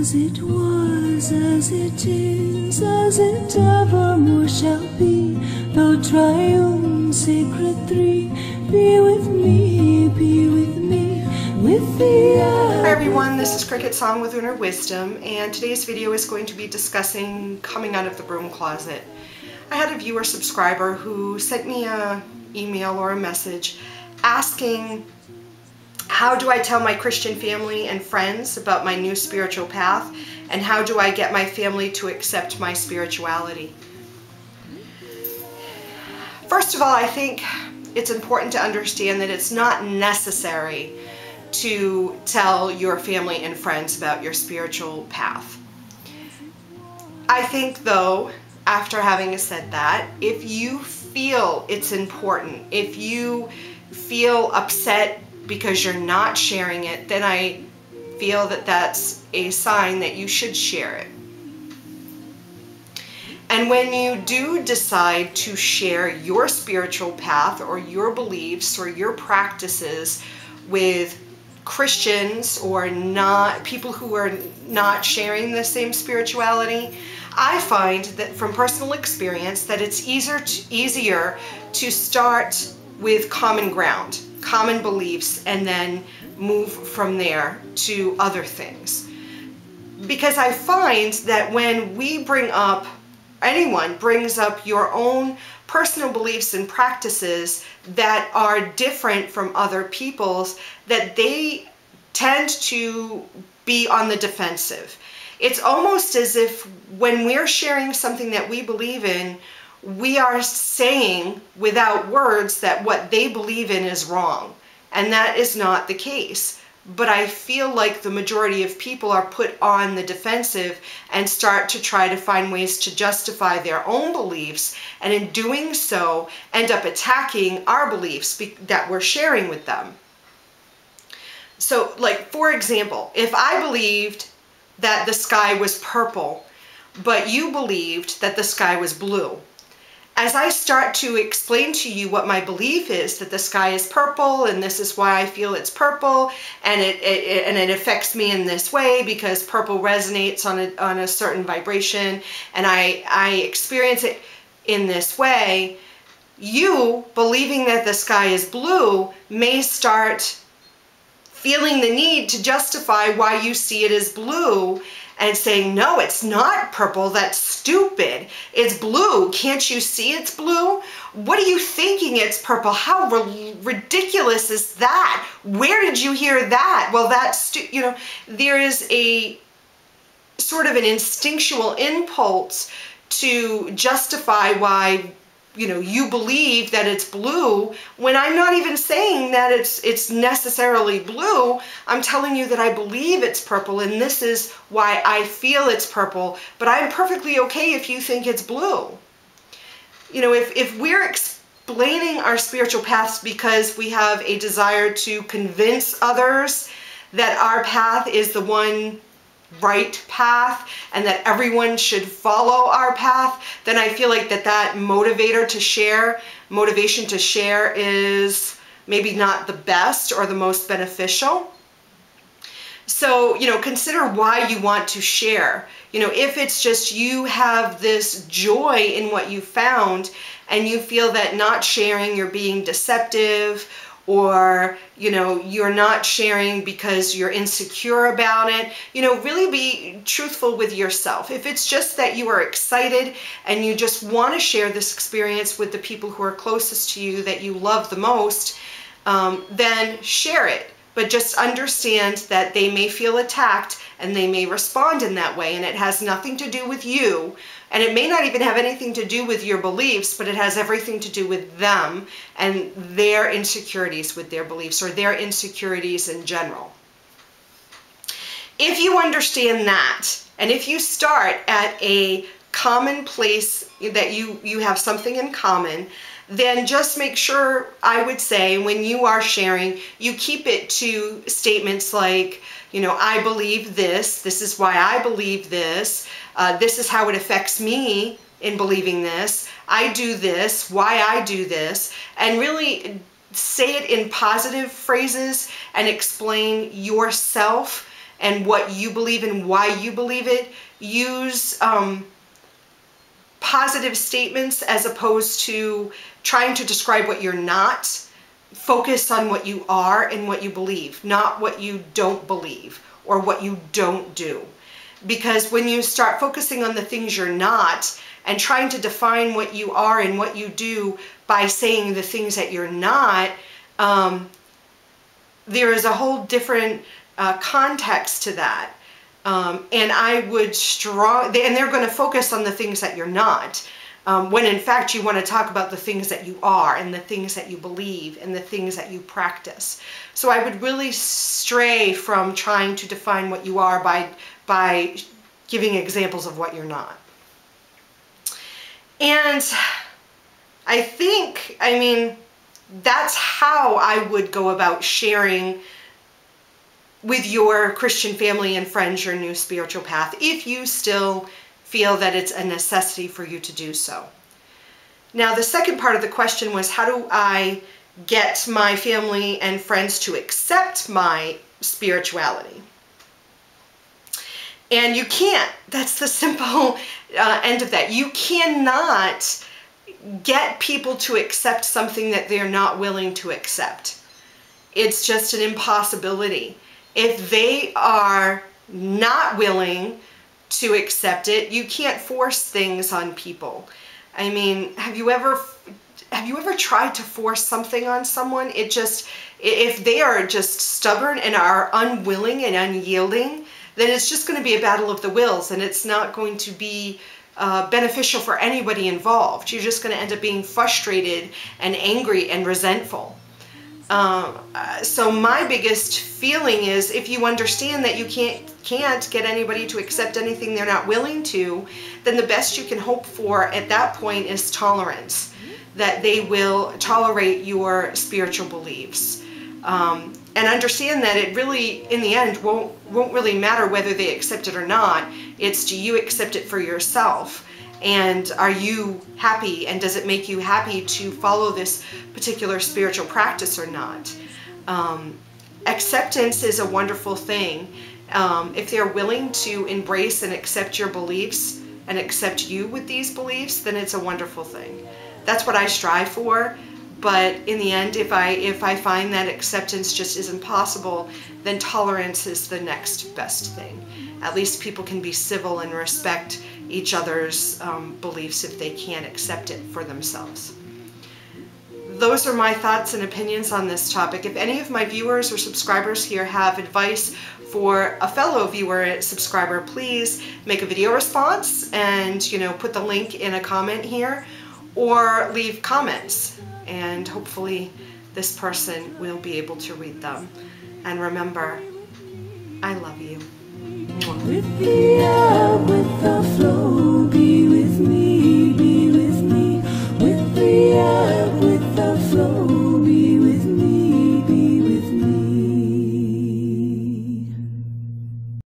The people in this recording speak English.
as it was, as it is, as it evermore shall be. Though triune sacred three, be with me, with the Hi everyone, this is CricketSong with Inner Wisdom, and today's video is going to be discussing coming out of the broom closet. I had a viewer subscriber who sent me an email or a message asking, how do I tell my Christian family and friends about my new spiritual path, and how do I get my family to accept my spirituality? First of all, I think it's important to understand that it's not necessary to tell your family and friends about your spiritual path. I think though, after having said that, if you feel it's important, if you feel upset because you're not sharing it, then I feel that that's a sign that you should share it. And when you do decide to share your spiritual path or your beliefs or your practices with Christians or not people who are not sharing the same spirituality, I find that from personal experience that it's easier to start with common ground, common beliefs, and then move from there to other things. Because I find that when we bring up, anyone brings up your own personal beliefs and practices that are different from other people's, that they tend to be on the defensive. It's almost as if when we're sharing something that we believe in, we are saying without words that what they believe in is wrong. And that is not the case. But I feel like the majority of people are put on the defensive and start to try to find ways to justify their own beliefs, and in doing so end up attacking our beliefs that we're sharing with them. So, like, for example, if I believed that the sky was purple, but you believed that the sky was blue, as I start to explain to you what my belief is, that the sky is purple and this is why I feel it's purple, and it affects me in this way because purple resonates on a certain vibration, and I experience it in this way, you believing that the sky is blue may start feeling the need to justify why you see it as blue and saying, no, it's not purple, that's stupid, it's blue, can't you see it's blue? What are you thinking it's purple? How ridiculous is that? Where did you hear that? Well, that's, you know, there is a sort of an instinctual impulse to justify why, you know, you believe that it's blue when I'm not even saying that it's necessarily blue. I'm telling you that I believe it's purple and this is why I feel it's purple, but I'm perfectly okay if you think it's blue. You know, if we're explaining our spiritual paths because we have a desire to convince others that our path is the one right path and that everyone should follow our path, then I feel like that motivation to share is maybe not the best or the most beneficial. So, you know, consider why you want to share. You know, if it's just you have this joy in what you found and you feel that not sharing, you're being deceptive, or, you know, you're not sharing because you're insecure about it, you know, really be truthful with yourself. If it's just that you are excited and you just want to share this experience with the people who are closest to you, that you love the most, then share it. But just understand that they may feel attacked and they may respond in that way, and it has nothing to do with you, and it may not even have anything to do with your beliefs, but it has everything to do with them and their insecurities with their beliefs, or their insecurities in general. If you understand that, and if you start at a common place that you have something in common, then just make sure, I would say, when you are sharing, you keep it to statements like, you know, I believe this, this is why I believe this, this is how it affects me in believing this, I do this, why I do this, and really say it in positive phrases and explain yourself and what you believe and why you believe it. Use positive statements as opposed to trying to describe what you're not. Focus on what you are and what you believe, not what you don't believe or what you don't do. Because when you start focusing on the things you're not and trying to define what you are and what you do by saying the things that you're not, there is a whole different context to that. And I would and they're going to focus on the things that you're not, when in fact you want to talk about the things that you are and the things that you believe and the things that you practice. So I would really stray from trying to define what you are by giving examples of what you're not. And I mean, that's how I would go about sharing with your Christian family and friends your new spiritual path, if you still feel that it's a necessity for you to do so. Now, the second part of the question was, how do I get my family and friends to accept my spirituality? And you can't. That's the simple end of that. You cannot get people to accept something that they're not willing to accept. It's just an impossibility. If they are not willing to accept it, you can't force things on people. I mean, have you ever tried to force something on someone? If they are just stubborn and are unwilling and unyielding, then it's just going to be a battle of the wills, and it's not going to be beneficial for anybody involved. You're just going to end up being frustrated and angry and resentful. So my biggest feeling is, if you understand that you can't get anybody to accept anything they're not willing to, then the best you can hope for at that point is tolerance, that they will tolerate your spiritual beliefs. And understand that it really, in the end, won't really matter whether they accept it or not. It's, do you accept it for yourself? And are you happy, and does it make you happy to follow this particular spiritual practice or not? Acceptance is a wonderful thing. If they're willing to embrace and accept your beliefs and accept you with these beliefs, then it's a wonderful thing. That's what I strive for. But in the end, if I find that acceptance just isn't possible, then tolerance is the next best thing. At least people can be civil and respect each other's beliefs if they can't accept it for themselves. Those are my thoughts and opinions on this topic. If any of my viewers or subscribers here have advice for a fellow viewer and subscriber, please make a video response and, put the link in a comment here, or leave comments. And hopefully this person will be able to read them. And remember, I love you. With the